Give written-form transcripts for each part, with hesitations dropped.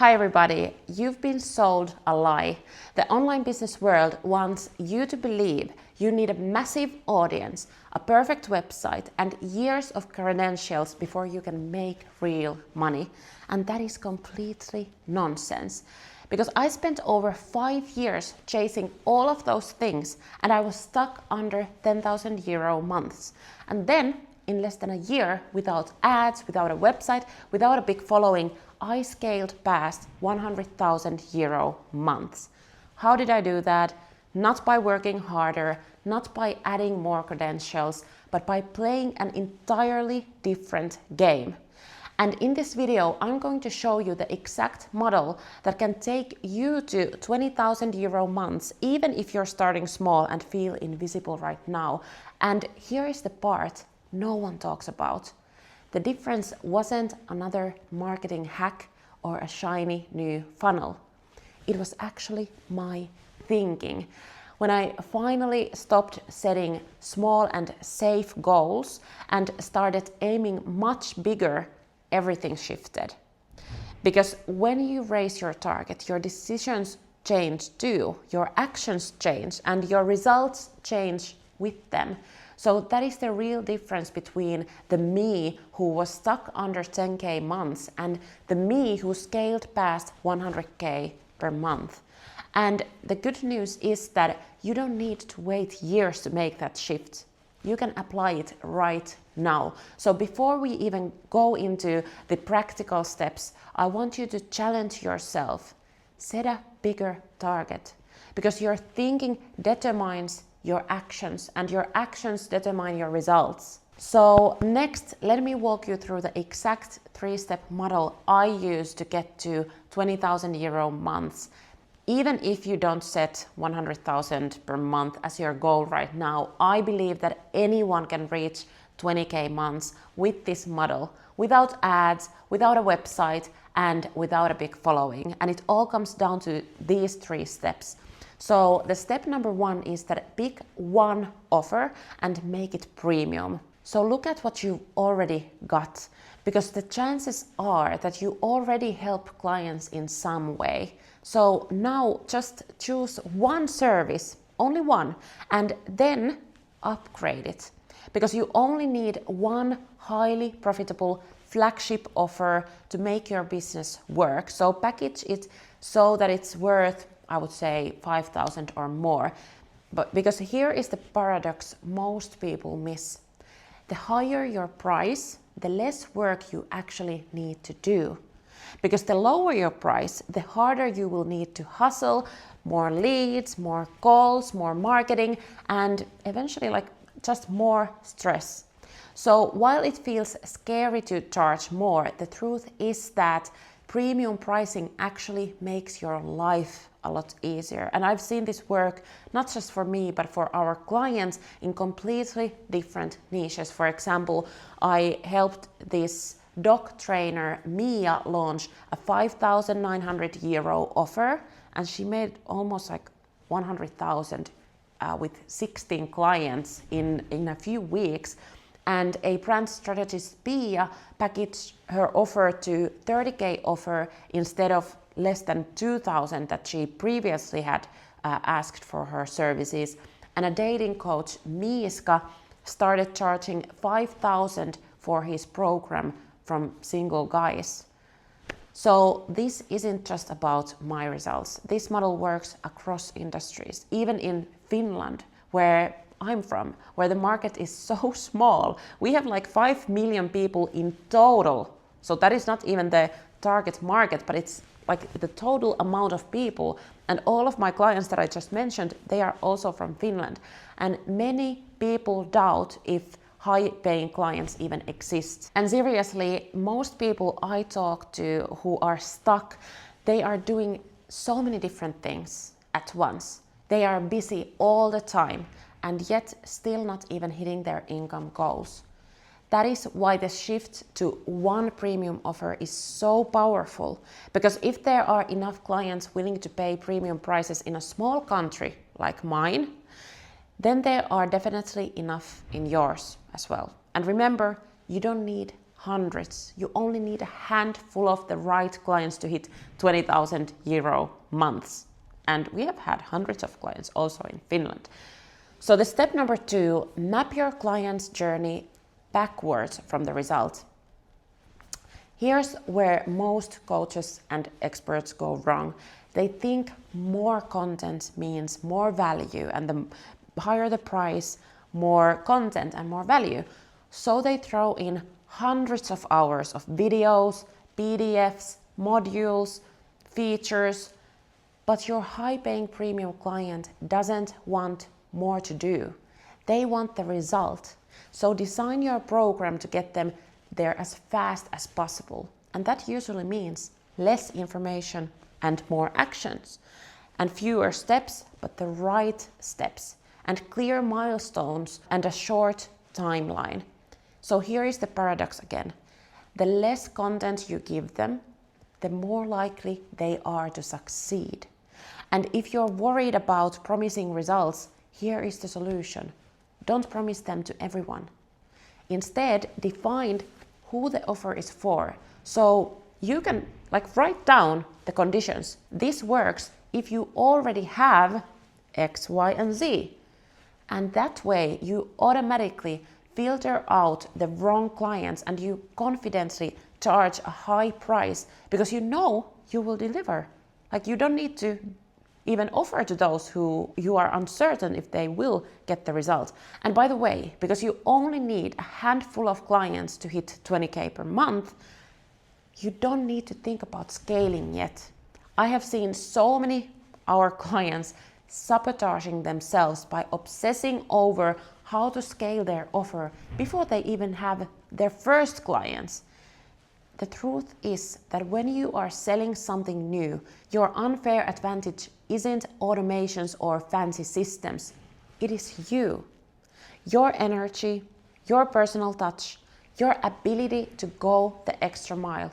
Hi everybody, you've been sold a lie. The online business world wants you to believe you need a massive audience, a perfect website, and years of credentials before you can make real money. And that is completely nonsense. Because I spent over 5 years chasing all of those things and I was stuck under 10,000 euro months. And then in less than a year, without ads, without a website, without a big following, I scaled past 100,000 euro months. How did I do that? Not by working harder, not by adding more credentials, but by playing an entirely different game. And in this video, I'm going to show you the exact model that can take you to 20,000 euro months, even if you're starting small and feel invisible right now. And here is the part no one talks about. The difference wasn't another marketing hack or a shiny new funnel. It was actually my thinking. When I finally stopped setting small and safe goals and started aiming much bigger, everything shifted. Because when you raise your target, your decisions change too, your actions change, and your results change with them. So that is the real difference between the me who was stuck under 10K months and the me who scaled past 100K per month. And the good news is that you don't need to wait years to make that shift. You can apply it right now. So before we even go into the practical steps, I want you to challenge yourself. Set a bigger target, because your thinking determines your actions and your actions determine your results. So next, let me walk you through the exact 3-step model I use to get to 20,000 euro months. Even if you don't set 100,000 per month as your goal right now, I believe that anyone can reach 20K months with this model, without ads, without a website, and without a big following. And it all comes down to these 3 steps. So the step number 1 is that pick one offer and make it premium. So look at what you already got, because the chances are that you already help clients in some way. So now just choose one service, only one, and then upgrade it. Because you only need one highly profitable flagship offer to make your business work. So package it so that it's worth, I would say, 5,000 or more. But because here is the paradox most people miss. The higher your price, the less work you actually need to do. Because the lower your price, the harder you will need to hustle, more leads, more calls, more marketing, and eventually just more stress. So while it feels scary to charge more, the truth is that premium pricing actually makes your life a lot easier. And I've seen this work not just for me, but for our clients in completely different niches. For example, I helped this dog trainer, Mia, launch a 5,900 euro offer, and she made almost 100,000 with 16 clients in a few weeks. And a brand strategist, Pia, packaged her offer to 30K offer instead of less than 2,000 that she previously had asked for her services. And a dating coach, Miiska, started charging 5,000 for his program from single guys. So this isn't just about my results. This model works across industries, even in Finland, where I'm from, where the market is so small. We have 5 million people in total. So that is not even the target market, but it's the total amount of people. And all of my clients that I just mentioned, they are also from Finland. And many people doubt if high-paying clients even exist. And seriously, most people I talk to who are stuck, they are doing so many different things at once. They are busy all the time and yet still not even hitting their income goals. That is why the shift to one premium offer is so powerful. Because if there are enough clients willing to pay premium prices in a small country like mine, then there are definitely enough in yours as well. And remember, you don't need hundreds. You only need a handful of the right clients to hit 20,000 euro months. And we have had hundreds of clients also in Finland. So the step number 2, map your client's journey backwards from the result. Here's where most coaches and experts go wrong. They think more content means more value, and the higher the price, more content and more value. So they throw in hundreds of hours of videos, PDFs, modules, features, but your high-paying premium client doesn't want more to do. They want the result. So design your program to get them there as fast as possible. And that usually means less information and more actions, and fewer steps, but the right steps, and clear milestones and a short timeline. So here is the paradox again. The less content you give them, the more likely they are to succeed. And if you're worried about promising results, here is the solution. Don't promise them to everyone. Instead, define who the offer is for. So you can write down the conditions. This works if you already have X, Y, and Z. And that way you automatically filter out the wrong clients and you confidently charge a high price because you know you will deliver. You don't need to even offer to those who you are uncertain if they will get the result. And by the way, because you only need a handful of clients to hit 20K per month, you don't need to think about scaling yet. I have seen so many our clients sabotaging themselves by obsessing over how to scale their offer before they even have their first clients. The truth is that when you are selling something new, your unfair advantage isn't automations or fancy systems. It is you. Your energy, your personal touch, your ability to go the extra mile.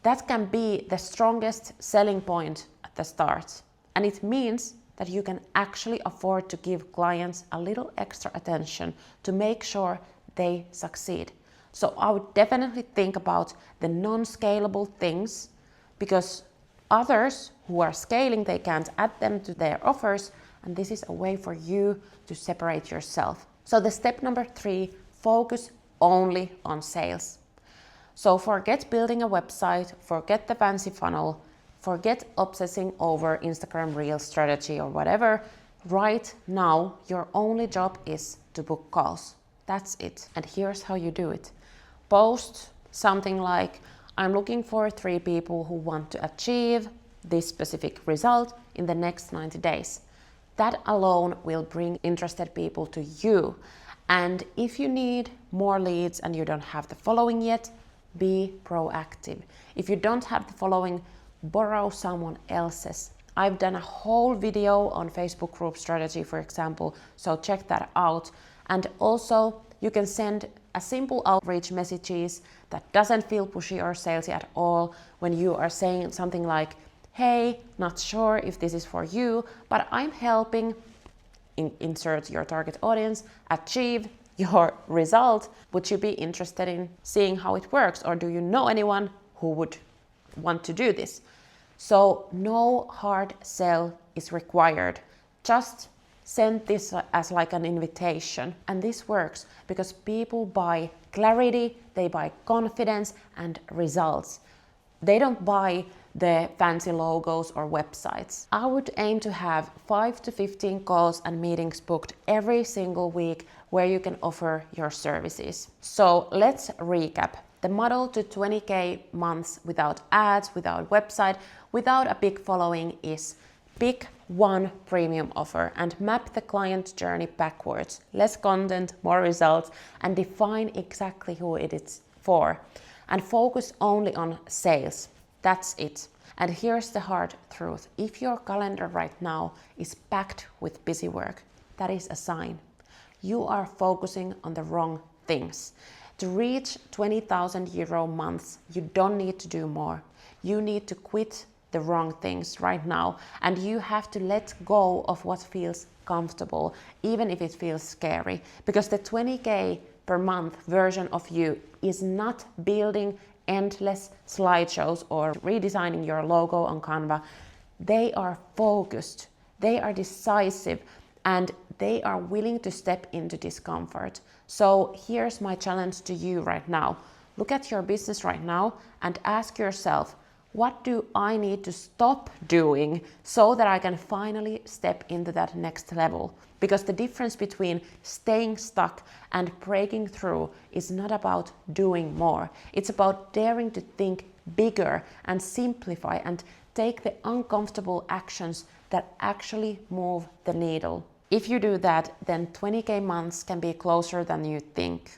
That can be the strongest selling point at the start. And it means that you can actually afford to give clients a little extra attention to make sure they succeed. So I would definitely think about the non-scalable things, because others who are scaling, they can't add them to their offers, and this is a way for you to separate yourself. So the step number 3, focus only on sales. So forget building a website, forget the fancy funnel, forget obsessing over Instagram Reel strategy or whatever. Right now, your only job is to book calls. That's it. And here's how you do it. Post something like, I'm looking for 3 people who want to achieve this specific result in the next 90 days. That alone will bring interested people to you. And if you need more leads and you don't have the following yet, be proactive. If you don't have the following, borrow someone else's. I've done a whole video on Facebook group strategy, for example, so check that out. And also, you can send a simple outreach messages that doesn't feel pushy or salesy at all when you are saying something like, hey, not sure if this is for you, but I'm helping, insert your target audience, achieve your result. Would you be interested in seeing how it works? Or do you know anyone who would want to do this? So no hard sell is required. Just send this as an invitation. And this works because people buy clarity, they buy confidence and results. They don't buy the fancy logos or websites. I would aim to have 5 to 15 calls and meetings booked every single week where you can offer your services. So let's recap. The model to 20K months without ads, without website, without a big following is pick one premium offer and map the client journey backwards. Less content, more results, and define exactly who it is for. And focus only on sales. That's it. And here's the hard truth. If your calendar right now is packed with busy work, that is a sign. You are focusing on the wrong things. To reach 20,000 euro months, you don't need to do more. You need to quit the wrong things right now, and you have to let go of what feels comfortable, even if it feels scary, because the 20K per month version of you is not building endless slideshows or redesigning your logo on Canva. They are focused, they are decisive, and they are willing to step into discomfort. So here's my challenge to you right now. Look at your business right now and ask yourself, what do I need to stop doing so that I can finally step into that next level? Because the difference between staying stuck and breaking through is not about doing more. It's about daring to think bigger and simplify and take the uncomfortable actions that actually move the needle. If you do that, then 20K months can be closer than you think.